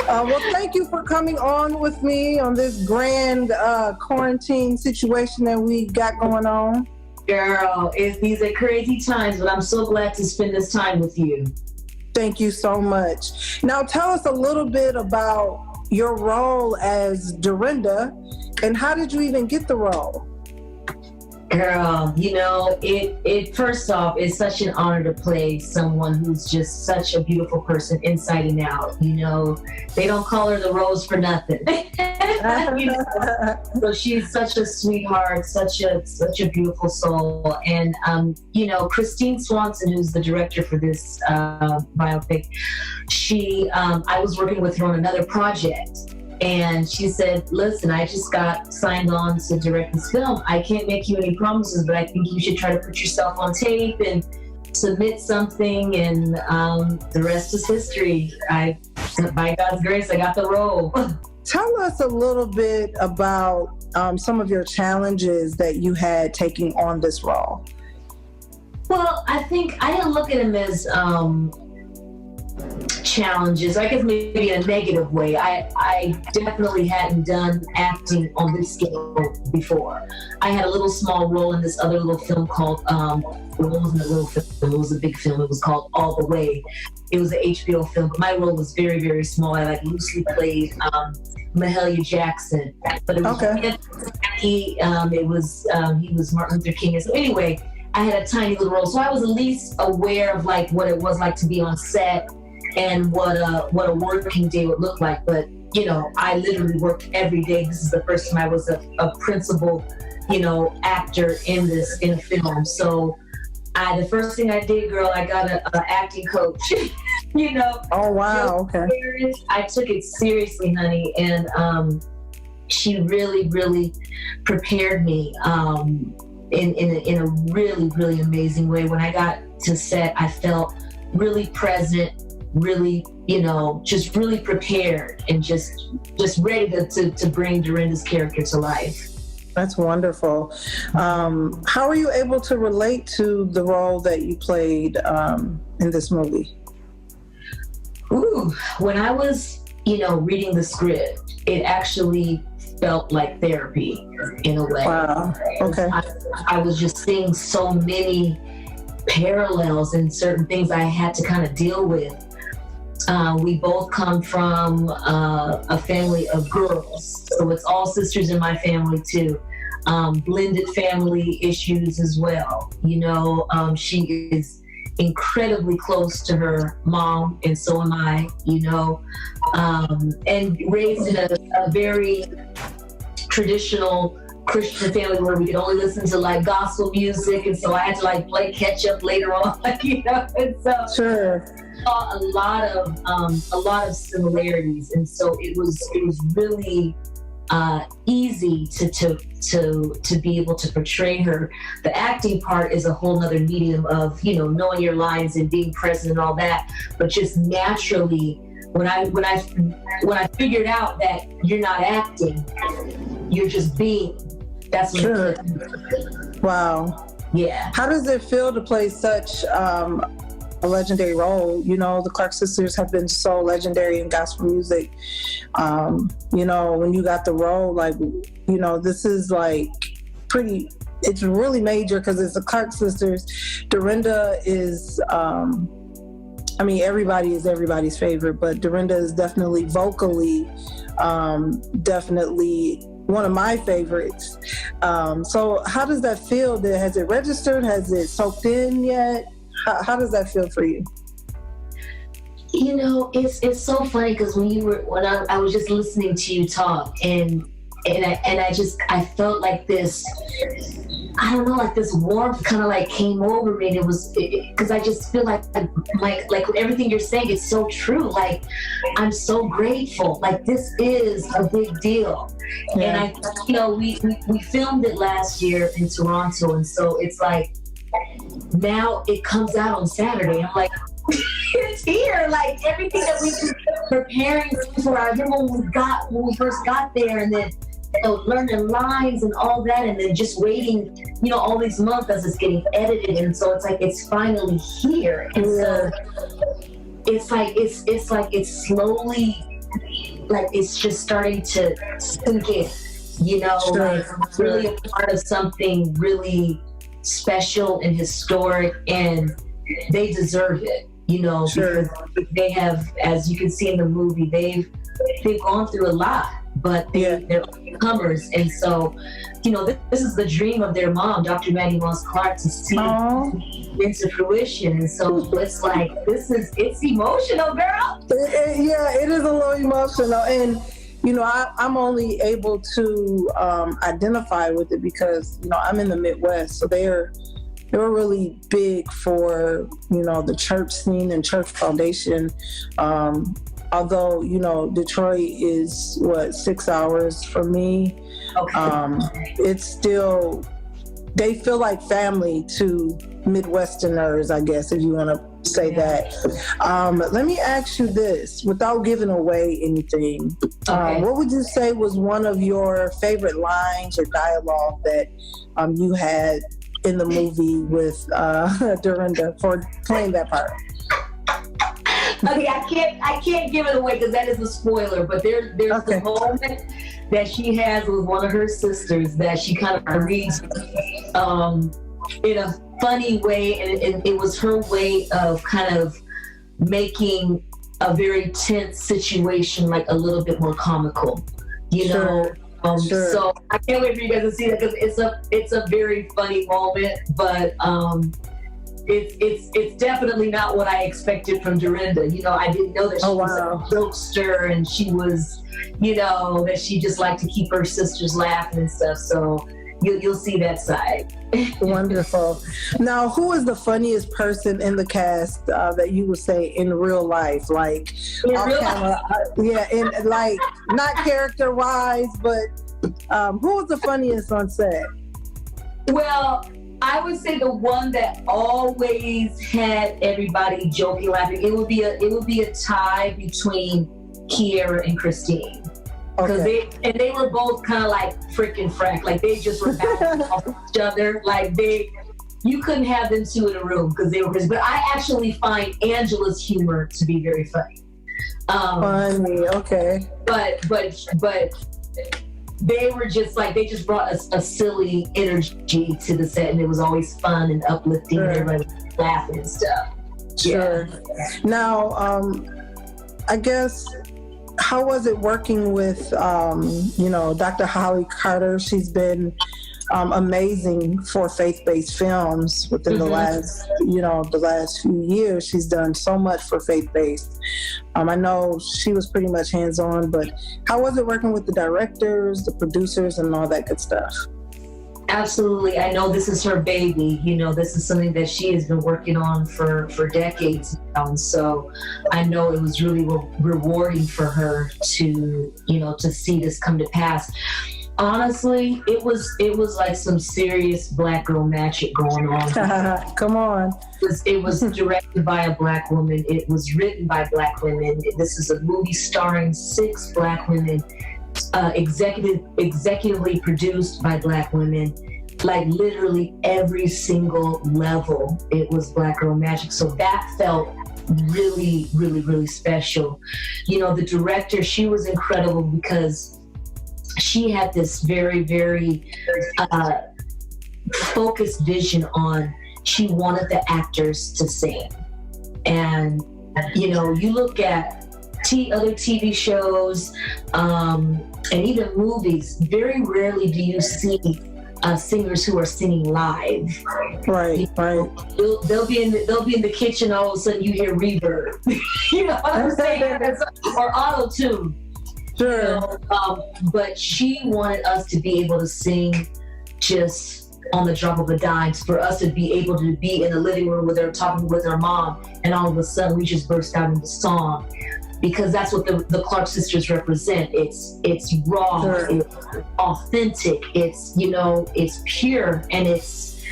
Well, thank you for coming on with me on this grand quarantine situation that we got going on. Girl, these are crazy times, but I'm so glad to spend this time with you. Thank you so much. Now, tell us a little bit about your role as Dorinda, and how did you even get the role? Girl, it first off, it's such an honor to play someone who's just such a beautiful person inside and out. They don't call her the Rose for nothing. So she's such a sweetheart, such a beautiful soul. And Christine Swanson, who's the director for this biopic, I was working with her on another project. And she said, listen, I just got signed on to direct this film. I can't make you any promises, but I think you should try to put yourself on tape and submit something. And the rest is history. By God's grace, I got the role. Tell us a little bit about some of your challenges that you had taking on this role. Well, I think I didn't look at them as challenges, I guess maybe in a negative way. I definitely hadn't done acting on this scale before. I had a little small role in this other little film called, it wasn't a little film, it was a big film. It was called All the Way. It was an HBO film, but my role was very, very small. I loosely played Mahalia Jackson, but it was he was Martin Luther King. So anyway, I had a tiny little role, so I was at least aware of what it was like to be on set and what a working day would look like. But I literally worked every day. This is the first time I was a principal actor in a film. So the first thing I did, girl, I got an acting coach. Oh wow, okay. I took it seriously, honey, and she really, really prepared me in a really, really amazing way. When I got to set, I felt really present, really, just really prepared and just ready to bring Dorinda's character to life. That's wonderful. How were you able to relate to the role that you played in this movie? Ooh, when I was, reading the script, it actually felt like therapy in a way. Wow. Okay. I was just seeing so many parallels and certain things I had to kind of deal with. We both come from a family of girls, so it's all sisters in my family too. Blended family issues as well. She is incredibly close to her mom, and so am I. And raised in a very traditional Christian family where we could only listen to gospel music, and so I had to play catch up later on. And so sure. A lot of similarities, and so it was really easy to be able to portray her. The acting part is a whole nother medium of knowing your lines and being present and all that, but just naturally when I figured out that you're not acting, you're just being. That's what sure. Wow. Yeah. How does it feel to play such a legendary role? The Clark sisters have been so legendary in gospel music. When you got the role, this is pretty, it's really major because it's the Clark sisters. Dorinda is, everybody is everybody's favorite, but Dorinda is definitely vocally, definitely one of my favorites. So how does that feel? Has it registered? Has it soaked in yet? How does that feel for you? It's so funny because when I was just listening to you talk, and I felt like this, I don't know, like this warmth kind of came over me, and it was because I just feel like everything you're saying is so true. I'm so grateful. This is a big deal. Yeah. And we filmed it last year in Toronto, and so it's now it comes out on Saturday. I'm it's here. Everything that we've been preparing for. I remember when we first got there, and then learning lines and all that, and then just waiting, all these months as it's getting edited, and so it's finally here. And so it's slowly like it's just starting to sink in, you know, Sure, like sure. really a part of something really special and historic, and they deserve it, you know, Sure. because they have, as you can see in the movie, they've gone through a lot, but Yeah. they're overcomers. And so, you know, this is the dream of their mom, Dr. Maddie Moss Clark, to see Aw. it into fruition. And so it's like, it's emotional, girl. Yeah, it is a little emotional, and you know, I'm only able to identify with it because, you know, I'm in the Midwest, so they were really big for, you know, the church scene and church foundation. Although, you know, Detroit is 6 hours from me. Okay. It's still, they feel like family to Midwesterners, I guess, if you want to say that. Let me ask you this, without giving away anything. Okay. What would you say was one of your favorite lines or dialogue that you had in the movie with Dorinda for playing that part? Okay, I can't give it away because that is a spoiler. But there's Okay. the moment that she has with one of her sisters that she kind of reads in a funny way, and it was her way of kind of making a very tense situation like a little bit more comical, you know. Sure. So I can't wait for you guys to see that because it's a very funny moment, but it's definitely not what I expected from Dorinda. You know, I didn't know that she was a jokester, and she was, you know, that she just liked to keep her sisters laughing and stuff. So you'll see that side. Wonderful. Now, who is the funniest person in the cast that you would say in real life? Like, In off real camera, yeah, and like not character wise, but who was the funniest on set? Well, I would say the one that always had everybody joking, laughing. It would be a tie between Kiera and Christine. Because they were both kind of like frickin' frack, like they just were bouncing off each other, like you couldn't have them two in a room because they were crazy. But I actually find Angela's humor to be very funny. Funny, okay. But they were just like, they just brought a silly energy to the set, and it was always fun and uplifting, and everybody was laughing and stuff. Sure. Yeah. Now, I guess, how was it working with, you know, Dr. Holly Carter? She's been amazing for faith-based films within the last few years. She's done so much for faith-based. I know she was pretty much hands-on, but how was it working with the directors, the producers, and all that good stuff? Absolutely. I know this is her baby. You know, this is something that she has been working on for decades now. And so I know it was really rewarding for her to, you know, to see this come to pass. Honestly, it was like some serious Black girl magic going on. Come on. It was directed by a Black woman. It was written by Black women. This is a movie starring 6 Black women. Executively produced by Black women, like literally every single level. It was Black girl magic. So that felt really, really, really special. You know, the director, she was incredible because she had this very, very focused vision on, she wanted the actors to sing. And, you know, you look at other TV shows, and even movies, very rarely do you see singers who are singing live. Right. They'll be in the kitchen, all of a sudden you hear reverb. You know what I'm saying? Or auto tune. Sure. You know, but she wanted us to be able to sing just on the drop of a dime, for us to be able to be in the living room with her, talking with her mom, and all of a sudden we just burst out into song. Because that's what the Clark sisters represent. It's raw, sure. It's authentic, it's, you know, it's pure, and it's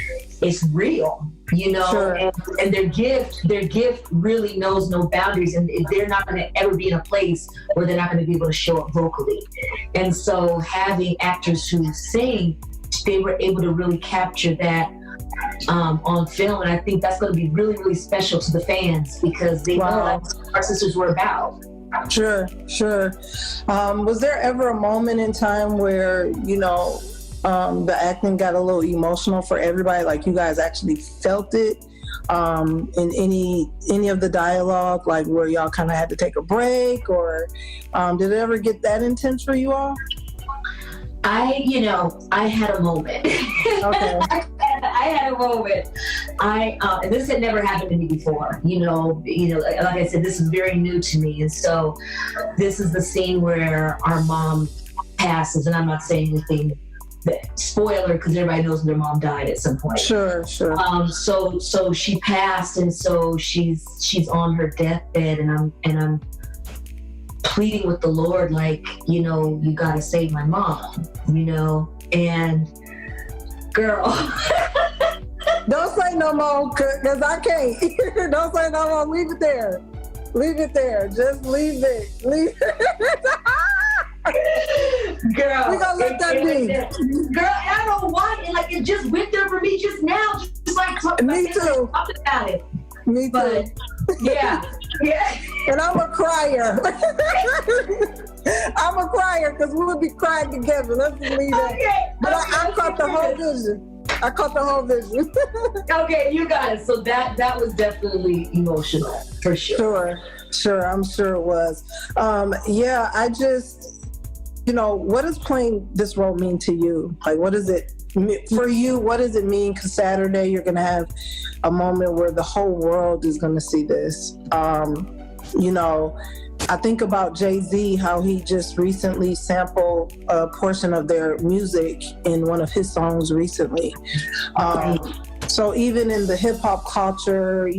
real, you know. Sure. And their gift really knows no boundaries, and they're not going to ever be in a place where they're not going to be able to show up vocally. And so having actors who sing, they were able to really capture that on film, and I think that's going to be really, really special to the fans, because they know that's what our sisters were about. Sure, sure. Was there ever a moment in time where, the acting got a little emotional for everybody? Like you guys actually felt it in any of the dialogue, like where y'all kind of had to take a break, or did it ever get that intense for you all? I had a moment. Okay. I had a moment. And this had never happened to me before. Like I said, this is very new to me. And so this is the scene where our mom passes, and I'm not saying anything spoiler, because everybody knows their mom died at some point. Sure. So she passed, and so she's on her deathbed, and I'm pleading with the Lord, like, you gotta save my mom, and girl. Don't say no more, because I can't. Don't say no more. Leave it there. Just leave it. Girl, we gonna let that be. Girl, I don't know why. It just went there for me just now. Just like me too. Talking about it. Me but, too. Yeah. And I'm a crier. I'm a crier because we would be crying together. Let's just leave that. Okay. But I caught the whole vision. Okay, you got it. So that was definitely emotional, for sure. Sure. I'm sure it was. I just, what does playing this role mean to you? Like, what is it for you? What does it mean? Because Saturday you're going to have a moment where the whole world is going to see this. I think about Jay-Z, how he just recently sampled a portion of their music in one of his songs recently. So even in the hip hop culture, I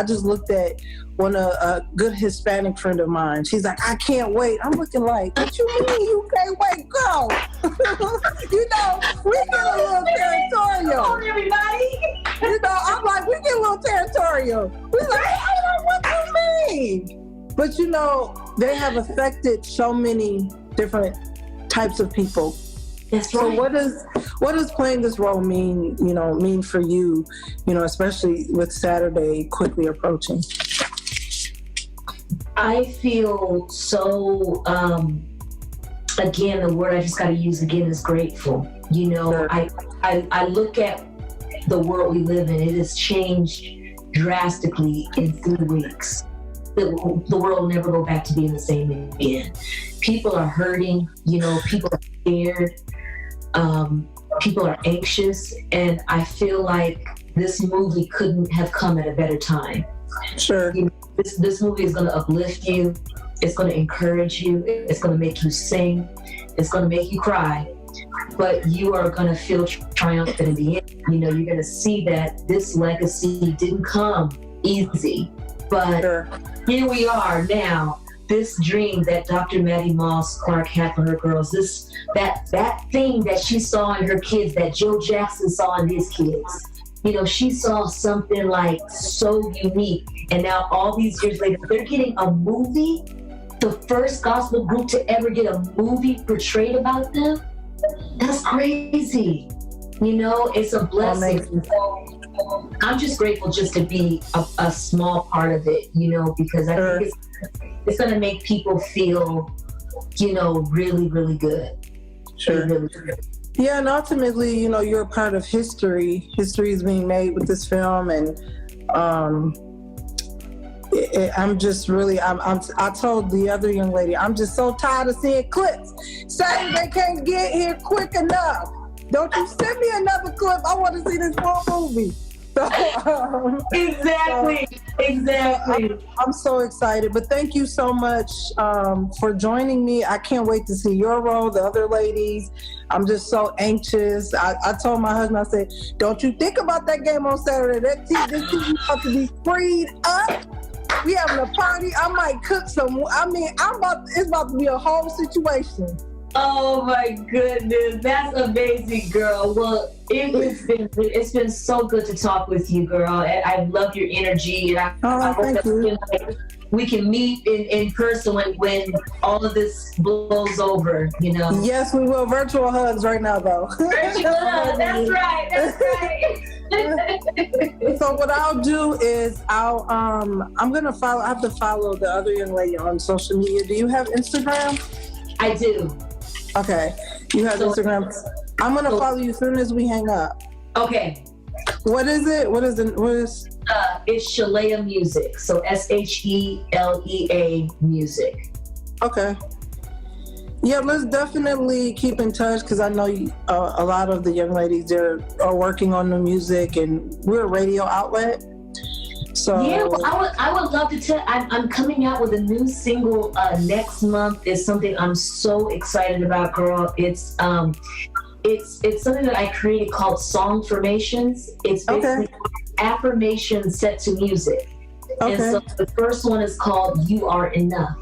just looked at a good Hispanic friend of mine. She's like, I can't wait. I'm looking like, what you mean you can't wait, girl? We get a little territorial. Come on, everybody. I'm like, we get a little territorial. We're like, I don't know what you mean. But they have affected so many different types of people. That's so right. what does playing this role mean for you, especially with Saturday quickly approaching? I feel so, again, the word I just got to use again is grateful. Sure. I look at the world we live in. It has changed drastically in 3 weeks. The world will never go back to being the same again. People are hurting, people are scared, people are anxious, and I feel like this movie couldn't have come at a better time. Sure. This movie is going to uplift you. It's going to encourage you. It's going to make you sing. It's going to make you cry. But you are going to feel triumphant in the end. You're going to see that this legacy didn't come easy. But Sure. Here we are now. This dream that Dr. Maddie Moss Clark had for her girls, that thing that she saw in her kids, that Joe Jackson saw in his kids. She saw something like so unique. And now all these years later, they're getting a movie, the first gospel group to ever get a movie portrayed about them. That's crazy. It's a blessing. So I'm just grateful just to be a small part of it, because I think it's going to make people feel, really, really good. Sure. Really, really good. Yeah, and ultimately, you're a part of history. History is being made with this film, and I'm just really, I told the other young lady, I'm just so tired of seeing clips. Saturday can't get here quick enough. Don't you send me another clip? I want to see this full movie. So, Exactly. I'm so excited, but thank you so much for joining me. I can't wait to see your role, the other ladies. I'm just so anxious. I told my husband, I said, don't you think about that game on Saturday. This TV about to be freed up. We having a party. I might cook some. It's about to be a whole situation. Oh my goodness, that's amazing, girl. Well, it's been so good to talk with you, girl. And I love your energy, and I hope thank you. we can meet in person when all of this blows over, you know. Yes, we will. Virtual hugs right now, though. Virtual hugs. That's right. That's right. So what I'll do is I'm gonna follow. I have to follow the other young lady on social media. Do you have Instagram? I do. Okay, you have Instagram. I'm gonna follow you as soon as we hang up. Okay. What is it? What is? It's Shelea Music. So SHELEA Music. Okay. Yeah, let's definitely keep in touch because I know a lot of the young ladies there are working on the music, and we're a radio outlet. So yeah, well, I would love to tell. I'm coming out with a new single next month. It's something I'm so excited about, girl. It's something that I created called Song Formations. It's basically affirmations set to music. Okay. And so the first one is called You Are Enough.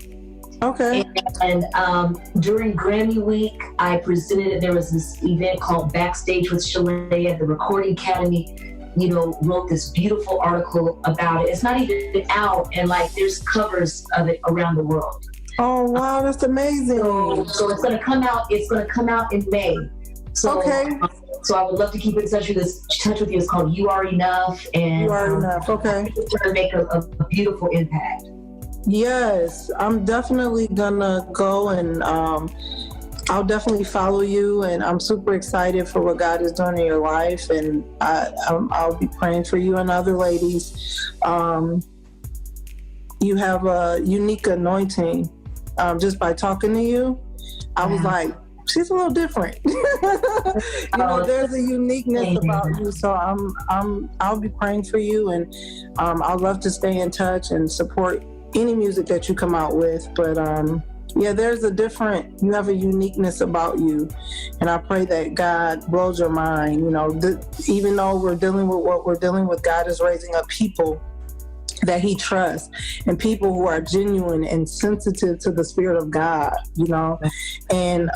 Okay. And during Grammy Week, I presented it. There was this event called Backstage with Shelea. The Recording Academy, wrote this beautiful article about it. It's not even out, and there's covers of it around the world. Oh wow, that's amazing. So it's going to come out. It's going to come out in May. So, so I would love to keep in touch with you. It's called You Are Enough, and You Are Enough. Okay. It's going to make a beautiful impact. Yes, I'm definitely gonna go, and I'll definitely follow you, and I'm super excited for what God is doing in your life, and I'll be praying for you and other ladies. You have a unique anointing. Just by talking to you, I was like, she's a little different. There's a uniqueness about you. So I'll be praying for you, and I'd love to stay in touch and support any music that you come out with. But you have a uniqueness about you, and I pray that God blows your mind. Even though we're dealing with what we're dealing with, God is raising up people that he trusts, and people who are genuine and sensitive to the Spirit of God, and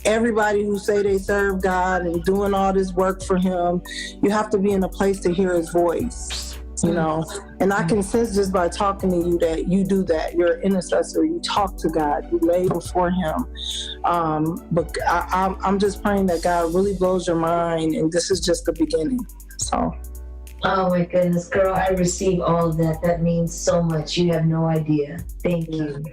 everybody who say they serve God and doing all this work for him, you have to be in a place to hear his voice, and I can sense just by talking to you that you do that. You're an intercessor. You talk to God. You lay before him. But I'm just praying that God really blows your mind, and this is just the beginning. So. Oh my goodness, girl, I receive all of that. That means so much. You have no idea. Thank you.